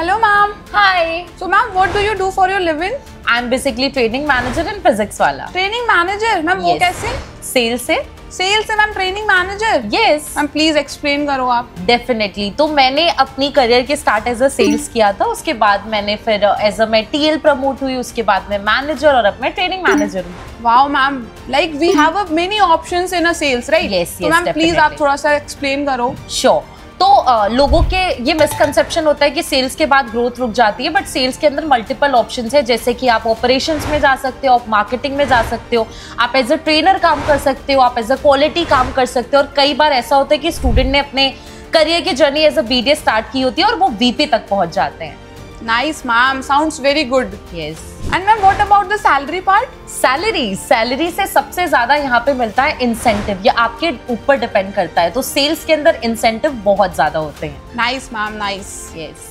Hello, ma'am. Hi. So, ma'am, what do you do for your living? I'm basically training manager in physics वाला. Training manager, ma'am. वो कैसे? Sales से. Sales से ma'am training manager. Yes. Ma'am please explain करो आप. Definitely. तो मैंने अपनी करियर के स्टार्ट एज अ सेल्स किया था, उसके बाद मैंने फिर एज अ मैं टीएल प्रमोट हुई, उसके बाद मैं मैनेजर और अब मैं ट्रेनिंग मैनेजर हूँ. Wow, ma'am. Like we have a many options in a sales, right? Yes, तो yes, मैम प्लीज आप थोड़ा सा एक्सप्लेन करो. Sure. तो लोगों के ये मिसकंसेप्शन होता है कि सेल्स के बाद ग्रोथ रुक जाती है, बट सेल्स के अंदर मल्टीपल ऑप्शंस है. जैसे कि आप ऑपरेशंस में जा सकते हो, आप मार्केटिंग में जा सकते हो, आप एज अ ट्रेनर काम कर सकते हो, आप एज अ क्वालिटी काम कर सकते हो. और कई बार ऐसा होता है कि स्टूडेंट ने अपने करियर की journey as a BDA start की होती है और वो वीपी तक पहुंच जाते हैं. Nice ma'am, sounds very good. Yes. And ma'am what about the salary part? Salary से सबसे ज्यादा यहाँ पे मिलता है इंसेंटिव. ये आपके ऊपर डिपेंड करता है. तो सेल्स के अंदर इंसेंटिव बहुत ज्यादा होते हैं. Nice ma'am, nice. यस.